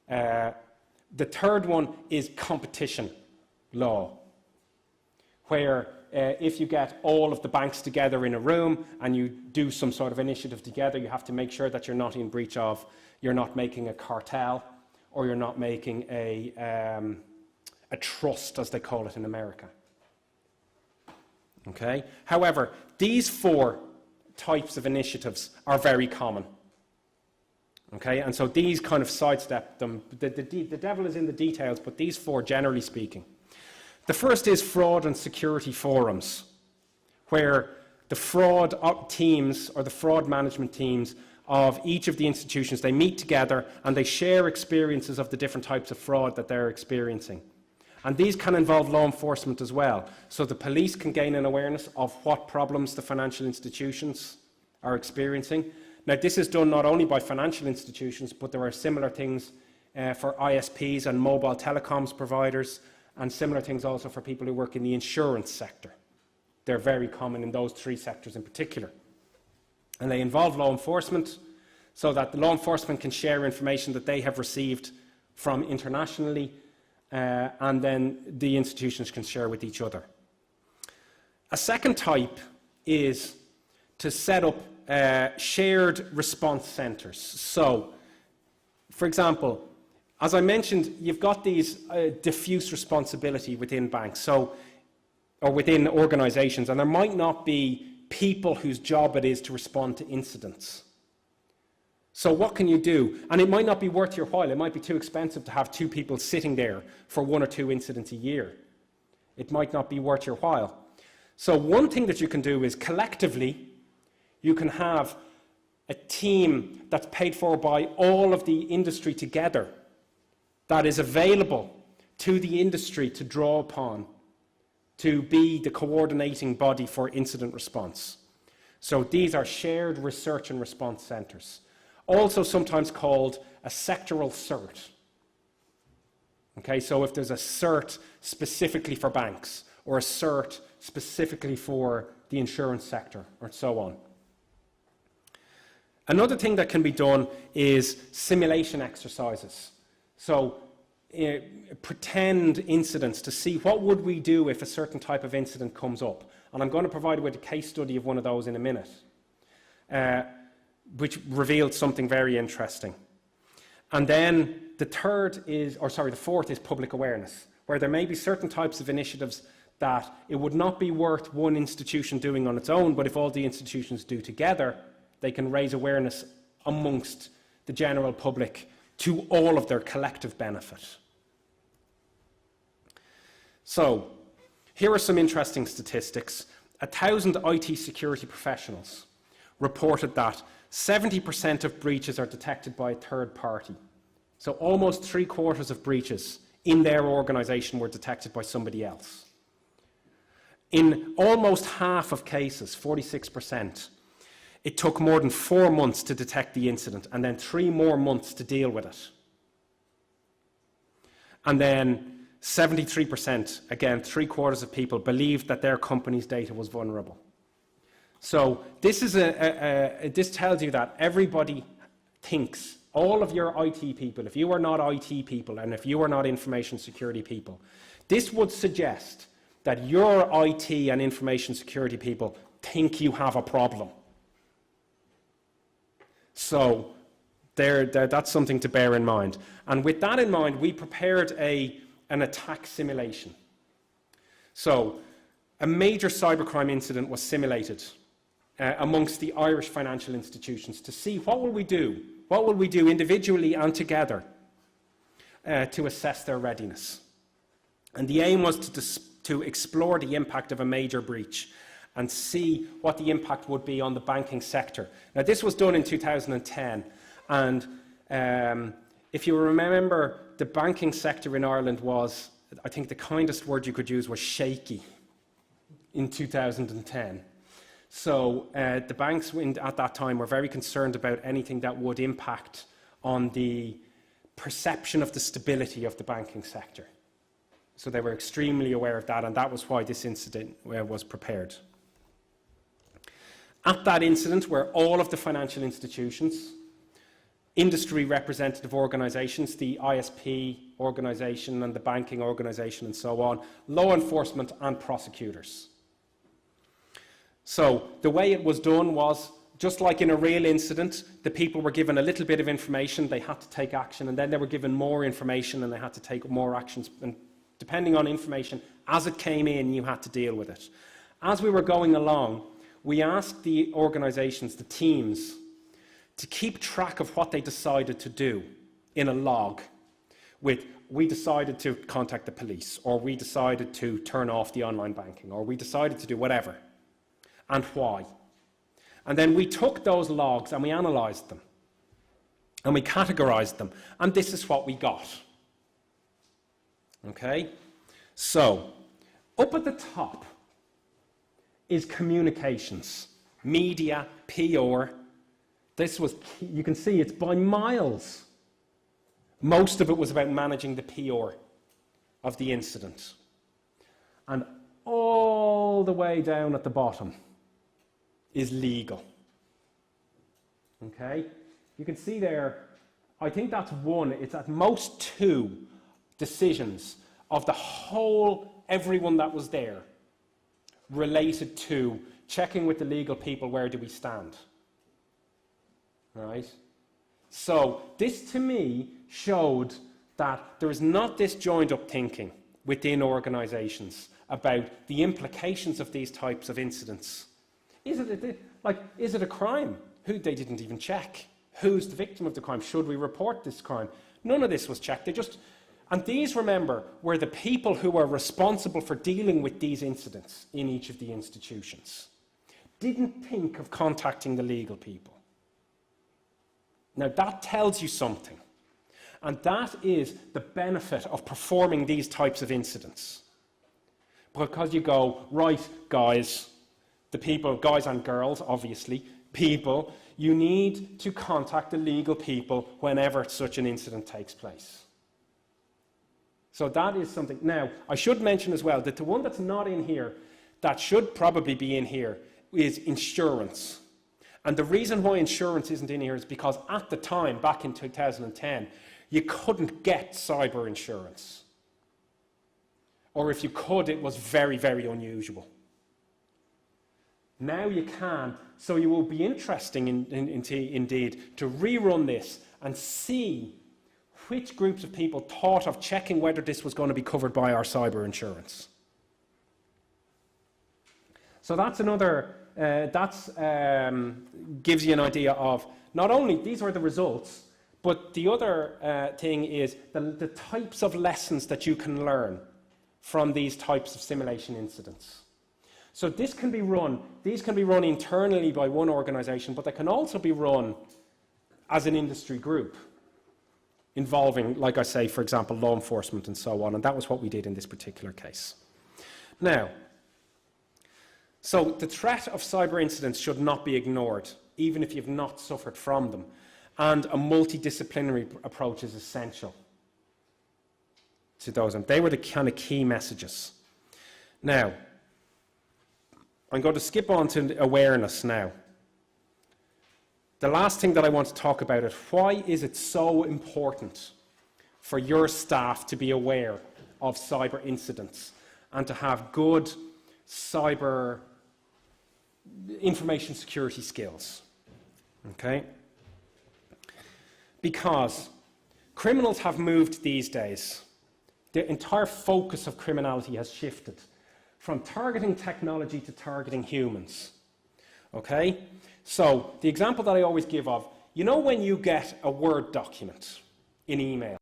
The third one is competition law, where if you get all of the banks together in a room and you do some sort of initiative together, you have to make sure that you're not in breach of, you're not making a cartel, or you're not making a trust, as they call it in America. Okay? However, these 4 types of initiatives are very common. Okay? And so these kind of sidestep them. The devil is in the details, but these 4, generally speaking. The first is fraud and security forums, where the fraud teams or the fraud management teams of each of the institutions, they meet together and they share experiences of the different types of fraud that they're experiencing. And these can involve law enforcement as well. So the police can gain an awareness of what problems the financial institutions are experiencing. Now, this is done not only by financial institutions, but there are similar things for ISPs and mobile telecoms providers, and similar things also for people who work in the insurance sector. They're very common in those 3 sectors in particular. And they involve law enforcement, so that the law enforcement can share information that they have received from internationally, and then the institutions can share with each other. A second type is to set up shared response centres. So, for example, as I mentioned, you've got these diffuse responsibility within banks, or within organisations, and there might not be people whose job it is to respond to incidents. So what can you do? And it might not be worth your while. It might be too expensive to have 2 people sitting there for 1 or 2 incidents a year. It might not be worth your while. So one thing that you can do is collectively, you can have a team that's paid for by all of the industry together that is available to the industry to draw upon, to be the coordinating body for incident response. So these are shared research and response centres. also sometimes called a sectoral cert. Okay, so if there's a cert specifically for banks, or a cert specifically for the insurance sector, or so on. Another thing that can be done is simulation exercises. So pretend incidents to see what would we do if a certain type of incident comes up. And I'm going to provide you with a case study of one of those in a minute, which revealed something very interesting. And then the fourth is public awareness, where there may be certain types of initiatives that it would not be worth one institution doing on its own, but if all the institutions do together, they can raise awareness amongst the general public to all of their collective benefit. So, here are some interesting statistics. 1,000 IT security professionals reported that 70% of breaches are detected by a third party. So almost 3/4 of breaches in their organization were detected by somebody else. In almost half of cases, 46%, it took more than 4 months to detect the incident and then 3 more months to deal with it. And then 73%, again, 3/4 of people believed that their company's data was vulnerable. So this is this tells you that everybody thinks, all of your IT people, if you are not IT people and if you are not information security people, this would suggest that your IT and information security people think you have a problem. So that's something to bear in mind. And with that in mind, we prepared an attack simulation. So a major cybercrime incident was simulated amongst the Irish financial institutions to see what will we do? What will we do individually and together to assess their readiness? And the aim was to explore the impact of a major breach and see what the impact would be on the banking sector. Now, this was done in 2010, and if you remember, the banking sector in Ireland was, I think the kindest word you could use was shaky in 2010. So the banks at that time were very concerned about anything that would impact on the perception of the stability of the banking sector. So they were extremely aware of that, and that was why this incident was prepared. At that incident, where all of the financial institutions, industry representative organisations, the ISP organisation and the banking organisation and so on, law enforcement and prosecutors. So the way it was done was, just like in a real incident, the people were given a little bit of information, they had to take action, and then they were given more information and they had to take more actions. And depending on information, as it came in, you had to deal with it. As we were going along, we asked the organisations, the teams, to keep track of what they decided to do in a log with, we decided to contact the police, or we decided to turn off the online banking, or we decided to do whatever, and why. And then we took those logs and we analysed them, and we categorised them, and this is what we got. Okay? So, up at the top is communications, media, PR. This was, you can see it's by miles. Most of it was about managing the PR of the incident. And all the way down at the bottom is legal. Okay? You can see there, I think that's one, it's at most 2 decisions of the whole, everyone that was there, related to checking with the legal people, where do we stand? Right? So this to me showed that there is not this joined up thinking within organisations about the implications of these types of incidents. Is it a crime? They didn't even check. Who's the victim of the crime? Should we report this crime? None of this was checked. And these, remember, were the people who were responsible for dealing with these incidents in each of the institutions. Didn't think of contacting the legal people. Now that tells you something. And that is the benefit of performing these types of incidents. Because you go, right, guys, the people, guys and girls, obviously, people, you need to contact the legal people whenever such an incident takes place. So that is something. Now, I should mention as well that the one that's not in here, that should probably be in here, is insurance. And the reason why insurance isn't in here is because at the time, back in 2010, you couldn't get cyber insurance. Or if you could, it was very, very unusual. Now you can, so it will be interesting indeed to rerun this and see which groups of people thought of checking whether this was going to be covered by our cyber insurance. So that's another, gives you an idea of not only these are the results, but the other thing is the types of lessons that you can learn from these types of simulation incidents. So this can be run, these can be run internally by one organization, but they can also be run as an industry group involving, like I say, for example, law enforcement and so on, and that was what we did in this particular case. Now, so the threat of cyber incidents should not be ignored, even if you've not suffered from them, and a multidisciplinary approach is essential to those, and they were the kind of key messages. Now, I'm going to skip on to awareness now. The last thing that I want to talk about is why is it so important for your staff to be aware of cyber incidents and to have good cyber information security skills. Okay? Because criminals have moved these days. The entire focus of criminality has shifted from targeting technology to targeting humans. Okay? So, the example that I always give of, you know when you get a Word document in email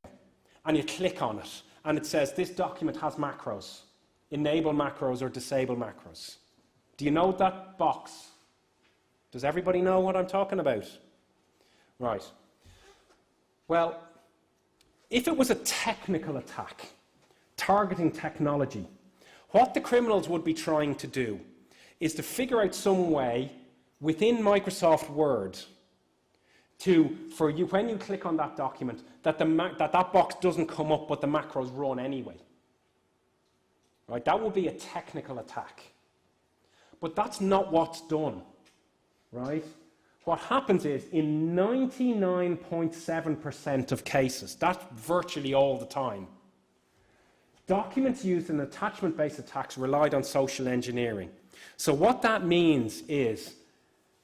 and you click on it and it says this document has macros, enable macros or disable macros. Do you know that box? Does everybody know what I'm talking about? Right. Well, if it was a technical attack, targeting technology, what the criminals would be trying to do is to figure out some way within Microsoft Word for you, when you click on that document, that that box doesn't come up but the macros run anyway. Right? That would be a technical attack. But that's not what's done. Right? What happens is, in 99.7% of cases, that's virtually all the time, documents used in attachment-based attacks relied on social engineering. So what that means is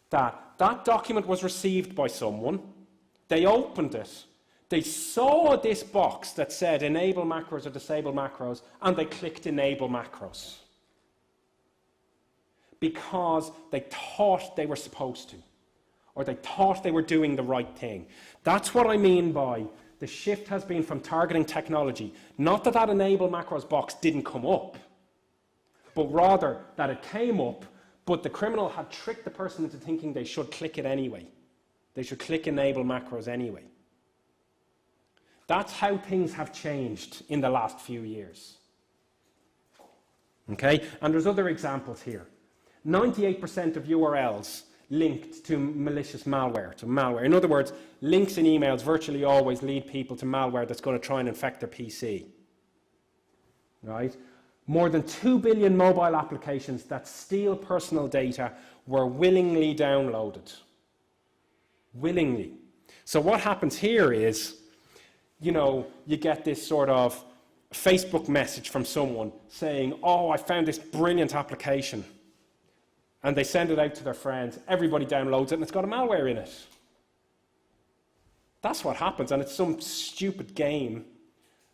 that that document was received by someone, they opened it, they saw this box that said enable macros or disable macros, and they clicked enable macros because they thought they were supposed to, or they thought they were doing the right thing. That's what I mean by the shift has been from targeting technology. Not that that enable macros box didn't come up, but rather that it came up, but the criminal had tricked the person into thinking they should click it anyway. They should click enable macros anyway. That's how things have changed in the last few years. Okay? And there's other examples here. 98% of URLs linked to malicious malware, In other words, links in emails virtually always lead people to malware that's going to try and infect their PC. Right? More than 2 billion mobile applications that steal personal data were willingly downloaded. Willingly. So what happens here is, you get this sort of Facebook message from someone saying, oh, I found this brilliant application. And they send it out to their friends. Everybody downloads it and it's got a malware in it. That's what happens, and it's some stupid game.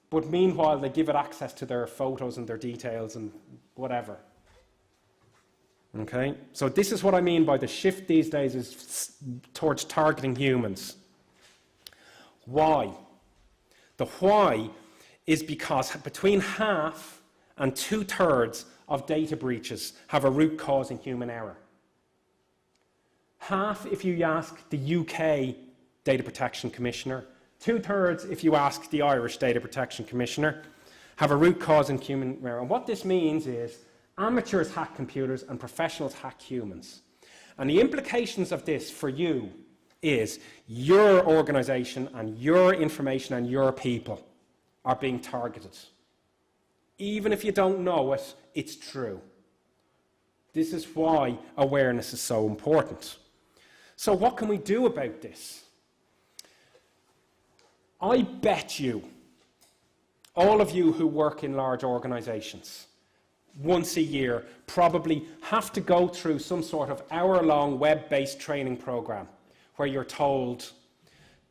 But meanwhile, they give it access to their photos and their details and whatever. Okay? So this is what I mean by the shift these days is towards targeting humans. Why? The why is because between half and 2/3 of data breaches have a root cause in human error. Half if you ask the UK Data Protection Commissioner, 2/3 if you ask the Irish Data Protection Commissioner, have a root cause in human error. And what this means is amateurs hack computers and professionals hack humans. And the implications of this for you is your organization and your information and your people are being targeted. Even if you don't know it, it's true. This is why awareness is so important. So what can we do about this? I bet you, all of you who work in large organizations, once a year probably have to go through some sort of hour-long web-based training program where you're told,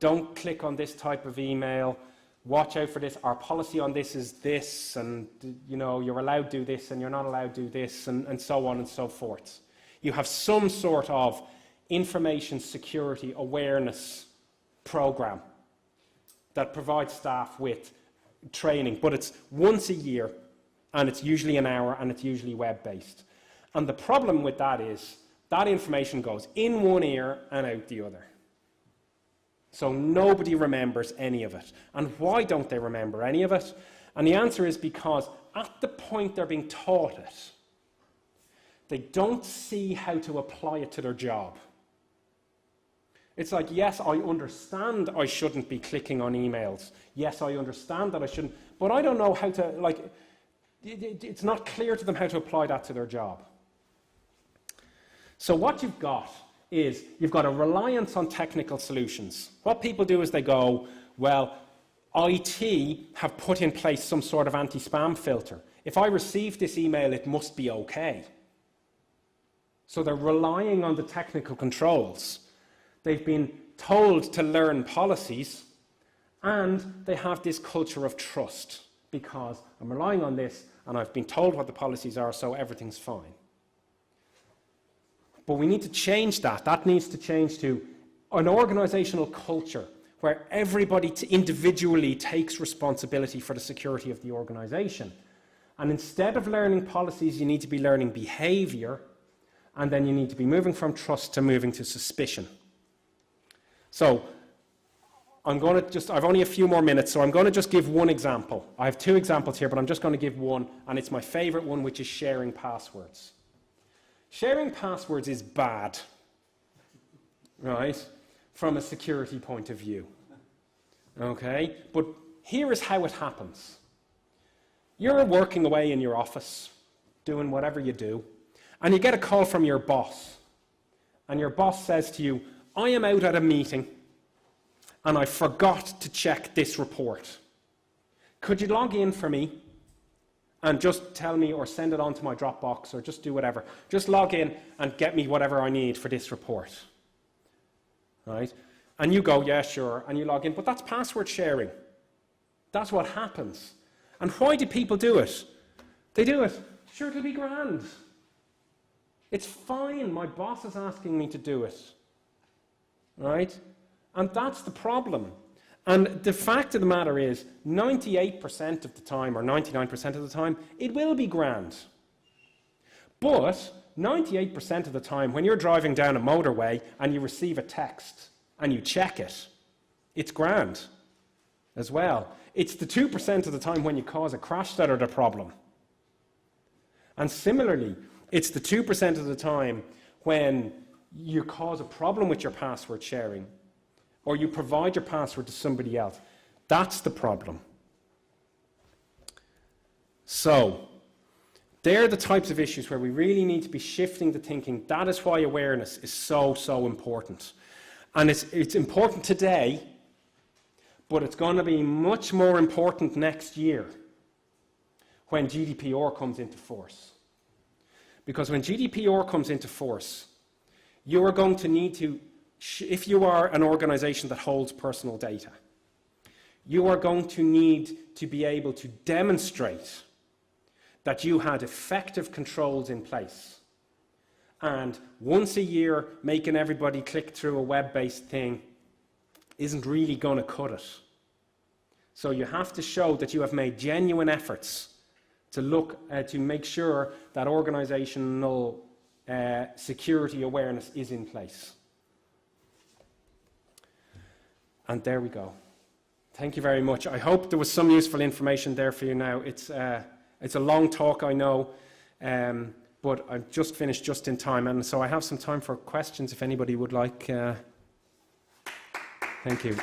don't click on this type of email, watch out for this, our policy on this is this, and you're allowed to do this and you're not allowed to do this, and so on and so forth. You have some sort of information security awareness program that provides staff with training, but it's once a year, and it's usually an hour, and it's usually web-based. And the problem with that is that information goes in one ear and out the other. So nobody remembers any of it. And why don't they remember any of it? And the answer is because at the point they're being taught it, they don't see how to apply it to their job. It's like, yes, I understand I shouldn't be clicking on emails. Yes, I understand that I shouldn't, but I don't know how to, it's not clear to them how to apply that to their job. So what you've got is, you've got a reliance on technical solutions. What people do is they go, well, IT have put in place some sort of anti-spam filter. If I receive this email, it must be okay. So they're relying on the technical controls. They've been told to learn policies, and they have this culture of trust because I'm relying on this and I've been told what the policies are, so everything's fine. But we need to change that. That needs to change to an organizational culture where everybody individually takes responsibility for the security of the organization. And instead of learning policies, you need to be learning behavior, and then you need to be moving from trust to moving to suspicion. So I've only a few more minutes, so I'm going to just give one example. I have two examples here, but I'm just going to give one, and it's my favorite one, which is sharing passwords. Sharing passwords is bad, right, from a security point of view. Okay? But here is how it happens. You're working away in your office, doing whatever you do, and you get a call from your boss. And your boss says to you, I am out at a meeting, and I forgot to check this report. Could you log in for me? And just tell me, or send it on to my Dropbox, or just do whatever. Just log in and get me whatever I need for this report. Right? And you go, yeah, sure, and you log in. But that's password sharing. That's what happens. And why do people do it? They do it. Sure, it'll be grand. It's fine. My boss is asking me to do it. Right? And that's the problem. And the fact of the matter is, 98% of the time, or 99% of the time, it will be grand. But 98% of the time, when you're driving down a motorway and you receive a text and you check it, it's grand as well. It's the 2% of the time when you cause a crash that are the problem. And similarly, it's the 2% of the time when you cause a problem with your password sharing, or you provide your password to somebody else. That's the problem. So, they're the types of issues where we really need to be shifting the thinking. That is why awareness is so, so important. And it's important today, but it's going to be much more important next year when GDPR comes into force. Because when GDPR comes into force, you are going to need to, if you are an organization that holds personal data, you are going to need to be able to demonstrate that you had effective controls in place. And once a year, making everybody click through a web-based thing isn't really going to cut it. So you have to show that you have made genuine efforts to make sure that organizational security awareness is in place. And there we go. Thank you very much. I hope there was some useful information there for you now. It's a long talk, I know, but I've just finished just in time, and so I have some time for questions if anybody would like. Thank you.